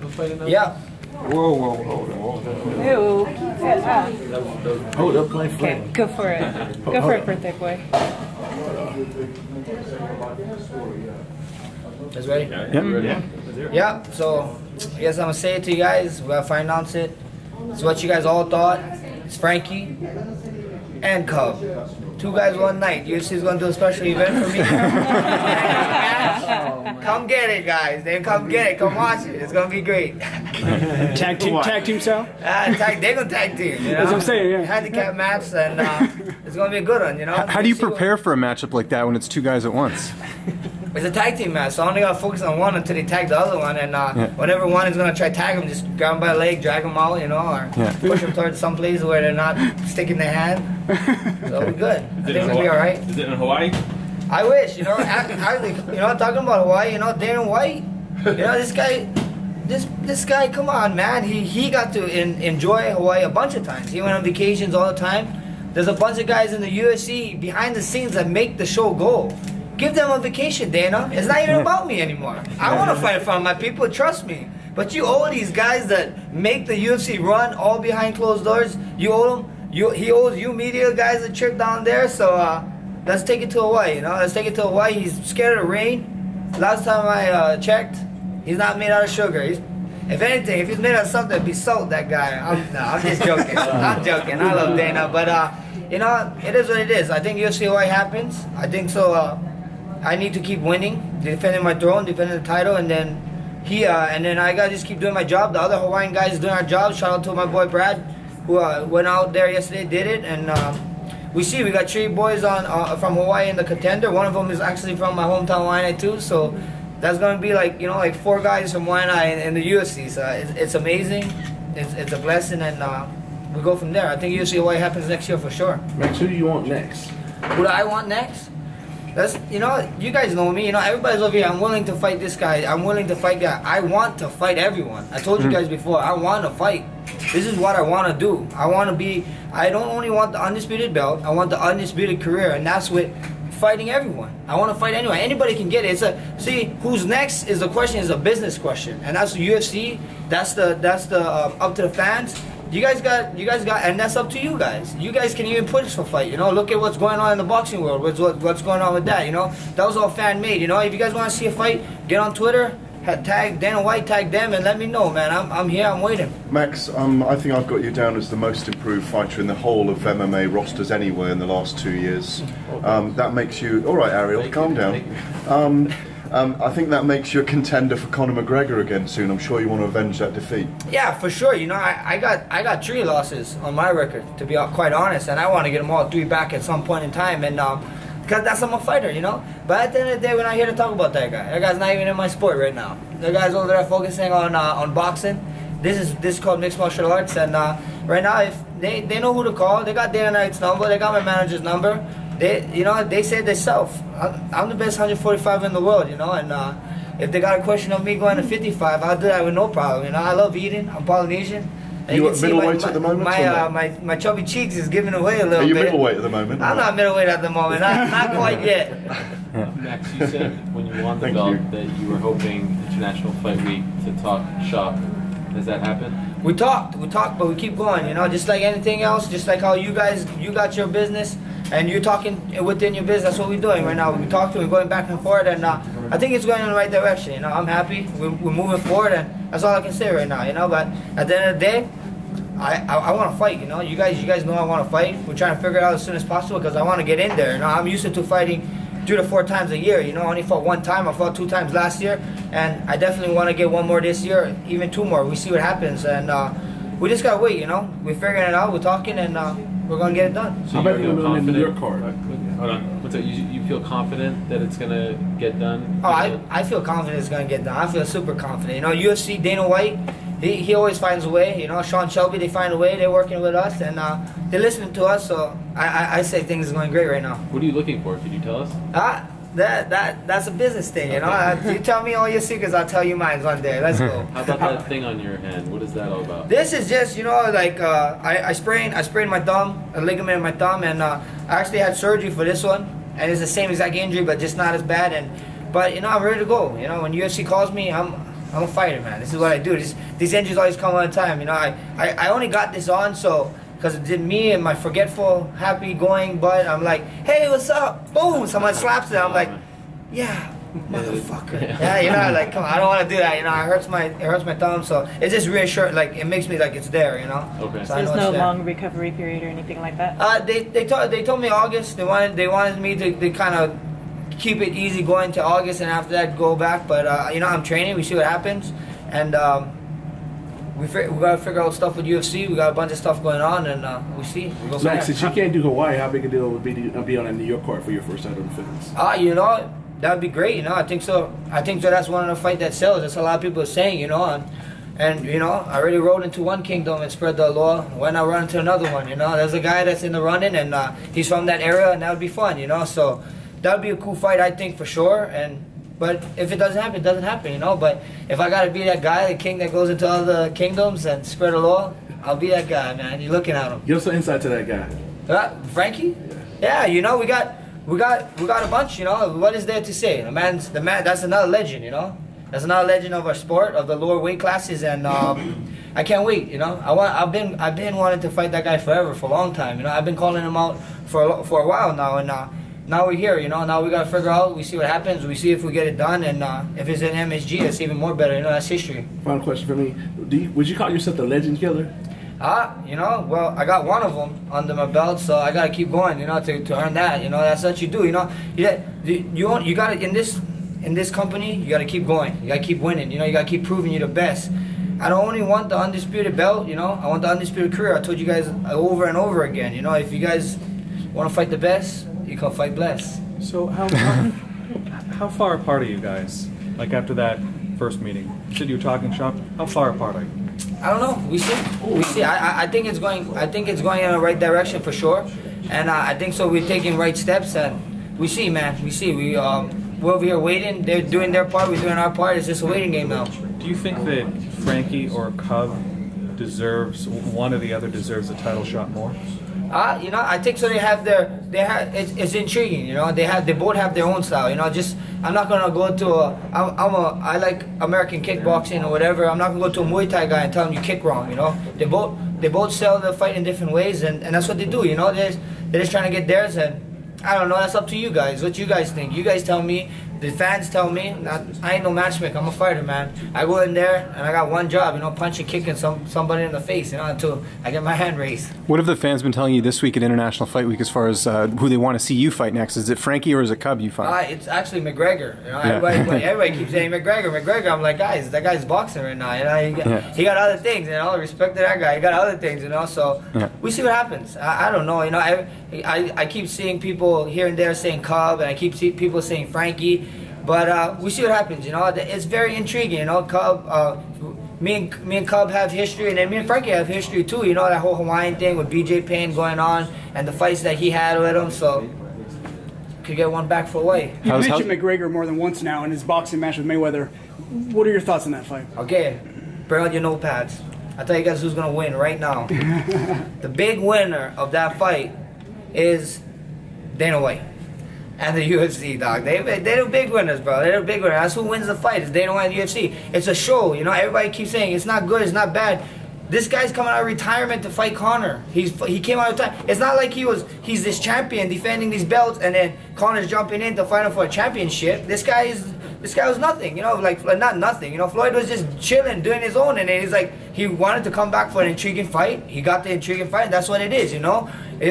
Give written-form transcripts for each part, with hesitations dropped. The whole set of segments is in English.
type of fight? Yeah. Whoa, whoa, whoa. Ew. Hold up, my Okay, friend. go for it. Go for it, birthday boy. Guys ready? Yeah. Yeah, so I guess I'm gonna say it to you guys. We're gonna announce it. It's what you guys all thought. It's Frankie and Cub. 2 guys, 1 night. UFC's gonna do a special event for me. Come get it, guys. Then come get it. Come watch it. It's gonna be great. Tag team style? They're gonna tag team. You know? That's what I'm saying, yeah. Handicap match, and it's gonna be a good one. You know. How do you prepare for a matchup like that when it's 2 guys at once? It's a tag team match, so I only gotta focus on one until they tag the other one, and whenever one is gonna try to tag him, just grab him by the leg, drag him out, you know, or push him towards some place where they're not sticking their hand. So we're good. I think we'll be alright. Is it in Hawaii? I wish, you know, talking about Hawaii, you know, Dana White, you know, this guy, come on, man, he got to enjoy Hawaii a bunch of times. He went on vacations all the time. There's a bunch of guys in the UFC behind the scenes that make the show go. Give them a vacation, Dana. It's not even about me anymore. I want to fight in front of my people, trust me. But you owe these guys that make the UFC run all behind closed doors. You owe them. He owes you media guys a trip down there. So let's take it to Hawaii. You know, let's take it to Hawaii. He's scared of the rain. Last time I checked, he's not made out of sugar. If anything, if he's made out of something, it'd be salt. That guy. I'm just joking. I'm joking. I love Dana, but you know, it is what it is. I think UFC Hawaii happens. I think so. I need to keep winning, defending my throne, defending the title, and then I gotta just keep doing my job. The other Hawaiian guys doing our job. Shout out to my boy Brad, who went out there yesterday, did it, and we got 3 boys from Hawaii in the contender. One of them is actually from my hometown Waianae too, so that's gonna be like, you know, like 4 guys from Waianae in the UFC. So it's amazing, it's a blessing, and we go from there. I think UFC Hawaii happens next year for sure. Max, who do you want next? Who do I want next? That's, you know, you guys know me, you know, everybody's over here. I'm willing to fight this guy. I'm willing to fight that. I want to fight everyone. I told you guys before, I want to fight. This is what I want to do. I want to be, I don't only want the undisputed belt, I want the undisputed career, and that's with fighting everyone. I want to fight anyone. Anybody can get it. See, who's next is the question, is a business question. And that's the UFC, that's the up to the fans. You guys got, and that's up to you guys. You guys can even push for fight, you know. Look at what's going on in the boxing world. What's going on with that, you know. That was all fan made, you know. If you guys want to see a fight, get on Twitter, tag Dana White, tag them, and let me know, man. I'm here, I'm waiting. Max, I think I've got you down as the most improved fighter in the whole of MMA rosters anywhere in the last 2 years. That makes you, all right, Ariel, calm down. I think that makes you a contender for Conor McGregor again soon. I'm sure you want to avenge that defeat. Yeah, for sure. You know, I got 3 losses on my record, to be quite honest, and I want to get them all 3 back at some point in time, and because that's I'm a fighter, you know. But at the end of the day, we're not here to talk about that guy. That guy's not even in my sport right now. The guy's over there focusing on boxing. This is called mixed martial arts, and right now, if they know who to call. They got Dana Knight's number. They got my manager's number. They say themselves, I'm the best 145 in the world, you know, and if they got a question of me going to 55, I'll do that with no problem, you know. I love eating, I'm Polynesian. You at middleweight at the moment? My chubby cheeks is giving away a little bit. Are you middleweight at the moment? I'm not middleweight at the moment, not quite yet. Max, you said when you won the belt that you were hoping International Fight Week to talk shop. Does that happen? We talked, but we keep going, you know, just like anything else, just like how you got your business, and you're talking within your business. That's what we're doing right now. We're talking, we're going back and forth, and I think it's going in the right direction. You know, I'm happy. We're moving forward, and that's all I can say right now. You know, but at the end of the day, I want to fight. You know, you guys know I want to fight. We're trying to figure it out as soon as possible because I want to get in there. You know, I'm used to fighting 3 to 4 times a year. You know, I only fought 1 time. I fought 2 times last year, and I definitely want to get 1 more this year, even 2 more. We see what happens, and we just gotta wait. You know, we're figuring it out. We're talking, and we're gonna get it done. So you feel confident? Your card. Hold on. What's that? You feel confident that it's gonna get done? Oh, I feel confident it's gonna get done. I feel super confident. You know, UFC, Dana White, he always finds a way. You know, Sean Shelby, they find a way. They're working with us, and they're listening to us. So I say things are going great right now. What are you looking for? Can you tell us? That's a business thing, you know. You tell me all your secrets, I'll tell you mine one day. Let's go. How about that thing on your hand? What is that all about? This is just, you know, like I sprained my thumb, a ligament in my thumb, and I actually had surgery for this one, and it's the same exact injury, but just not as bad. But you know, I'm ready to go. You know, when UFC calls me, I'm I'm a fighter, man. This is what I do. These injuries always come all the time. You know, I only got this on so because it did me and my forgetful, happy going butt. I'm like, hey, what's up? Boom! Someone slaps it. I'm like, yeah, motherfucker. Yeah, you know, like, come on, I don't want to do that. You know, it hurts my thumb. So it's just reassuring. Like, it makes me like it's there. You know. Okay. So There's no long recovery period or anything like that. They told me August. They wanted me to kind of keep it easy going to August, and after that go back. But you know, I'm training. We see what happens, and we gotta figure out stuff with UFC. We got a bunch of stuff going on, and we see. We go from Max, there. since you can't do Hawaii, how big a deal would be to be on a New York card for your first title defense? You know, that would be great. You know, I think so. That's one of the fight that sells. That's a lot of people are saying. You know, and you know, I already rode into one kingdom and spread the law. Why not run into another one? You know, there's a guy that's in the running, and he's from that area, and that would be fun. You know, so that would be a cool fight, I think, for sure. But if it doesn't happen, it doesn't happen, you know. But if I gotta be that guy, the king that goes into other kingdoms and spread the law, I'll be that guy, man. You're looking at him. Give us some insight to that guy. Frankie? Yeah, you know, we got a bunch, you know. What is there to say? The man. That's another legend, you know. That's another legend of our sport, of the lower weight classes, and I can't wait, you know. I've been wanting to fight that guy forever, for a long time, you know. I've been calling him out for a while now, and now we're here, you know. Now we gotta figure out. We see what happens. We see if we get it done, and if it's an MSG, it's even more better. You know, that's history. Final question for me: would you call yourself the legend killer? You know, well, I got one of them under my belt, so I gotta keep going. You know, to earn that. You know, that's what you do. You know, you gotta in this company, you gotta keep going. You gotta keep winning. You know, you gotta keep proving you're the best. I don't only want the undisputed belt. You know, I want the undisputed career. I told you guys over and over again. You know, if you guys want to fight the best, you can fight bless. So how far apart are you guys? Like after that first meeting, you said you were talking shop. How far apart are you? I don't know. We see. We see. I think it's going. I think it's going in the right direction for sure, and I think so. We're taking right steps, and we see, man. We see. We're over here waiting. They're doing their part. We're doing our part. It's just a waiting game now. Do you think that Frankie or Cub deserves one or the other deserves a title shot more? You know, I think so. It's intriguing. You know, they both have their own style. You know, I'm not gonna go to I like American kickboxing or whatever. I'm not gonna go to a Muay Thai guy and tell him you kick wrong. You know, they both sell the fight in different ways, and that's what they do. You know, they're just trying to get theirs, and I don't know. That's up to you guys. What you guys think? You guys tell me. The fans tell me. I ain't no matchmaker. I'm a fighter, man. I go in there and I got one job. You know, punch and kicking somebody in the face. You know, until I get my hand raised. What have the fans been telling you this week at International Fight Week as far as who they want to see you fight next? Is it Frankie or is it Cub you fight? It's actually McGregor. You know, everybody keeps saying McGregor. I'm like, guys, that guy's boxing right now. You know, he got other things. You know, respect to that guy. He got other things. You know, so we see what happens. I don't know. You know, I keep seeing people here and there saying Cub, and I keep seeing people saying Frankie. But we see what happens, you know. It's very intriguing, you know. Cub, me and Cub have history, and then me and Frankie have history too. You know, that whole Hawaiian thing with BJ Penn going on, and the fights that he had with him. So could get one back for Hawaii. You mentioned McGregor more than once now in his boxing match with Mayweather. What are your thoughts on that fight? Okay, bring out your notepads. I'll tell you guys who's gonna win right now. The big winner of that fight is Dana White. And the UFC, dog. They're the big winners, bro. They're the big winners. That's who wins the fight. It's Dana White and the UFC. It's a show, you know. Everybody keeps saying it's not good, it's not bad. This guy's coming out of retirement to fight Conor. He came out of retirement. It's not like he's this champion defending these belts, and then Conor's jumping in to fight him for a championship. This guy was nothing, you know, like not nothing. You know, Floyd was just chilling, doing his own, and then he's like, he wanted to come back for an intriguing fight. He got the intriguing fight, and that's what it is, you know.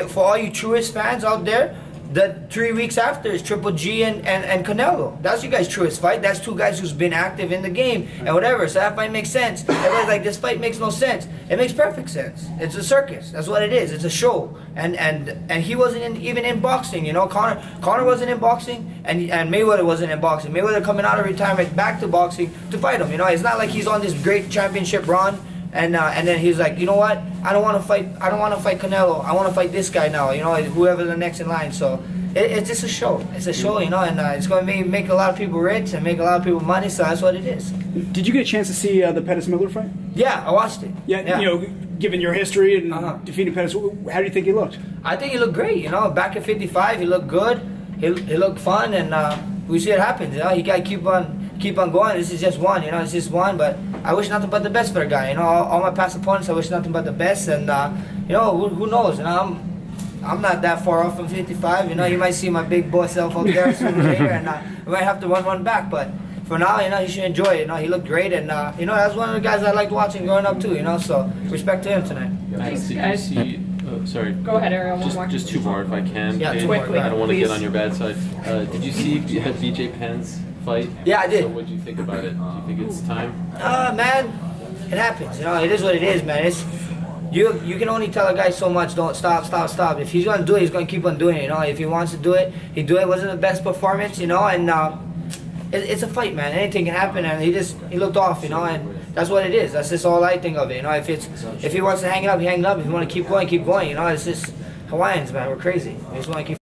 For all you truest fans out there, the 3 weeks after is Triple G and Canelo. That's you guys' truest fight. That's two guys who's been active in the game and whatever. So that fight makes sense. Everybody's like, this fight makes no sense. It makes perfect sense. It's a circus. That's what it is. It's a show. And he wasn't even in boxing. You know, Conor wasn't in boxing, and Mayweather wasn't in boxing. Mayweather coming out of retirement back to boxing to fight him. You know, it's not like he's on this great championship run. And then he's like, you know what? I don't want to fight Canelo. I want to fight this guy now. You know, whoever the next in line. So it's just a show. It's a show, you know, and it's going to make a lot of people rich and make a lot of people money. So that's what it is. Did you get a chance to see the Pettis-Miller fight? Yeah, I watched it. Yeah, you know, given your history and defeating Pettis, how do you think he looked? I think he looked great. You know, back at 55, he looked good. He looked fun, and we see what happens. You know, he got to keep on keep on going. This is just one, you know, it's just one. But I wish nothing but the best for the guy. You know, all my past opponents, I wish nothing but the best. And you know, who knows? You know, I'm not that far off from 55. You know, you might see my big boy self up there sooner or later, and we might have to run one back. But for now, you know, he should enjoy it. You know, he looked great, and you know, that's one of the guys I liked watching growing up too. You know, so respect to him tonight. Thanks, guys. Sorry. Go ahead, Ariel. One more. Just two more, if I can. Yeah, Kate. quickly, I don't want to please. get on your bad side. Did you see BJ Penn's fight? Yeah, I did. So what do you think about it? Do you think it's time? Man, it happens. You know, it is what it is, man. It's you can only tell a guy so much. Don't stop. If he's gonna do it, he's gonna keep on doing it. You know, if he wants to do it, he do it. It wasn't the best performance, you know, and it's a fight, man. Anything can happen, and he looked off, you know, and that's what it is. That's just all I think of it. You know, if he wants to hang it up, he hang it up. If you want to keep going, keep going. You know, it's just Hawaiians, man. We're crazy. We just want to keep.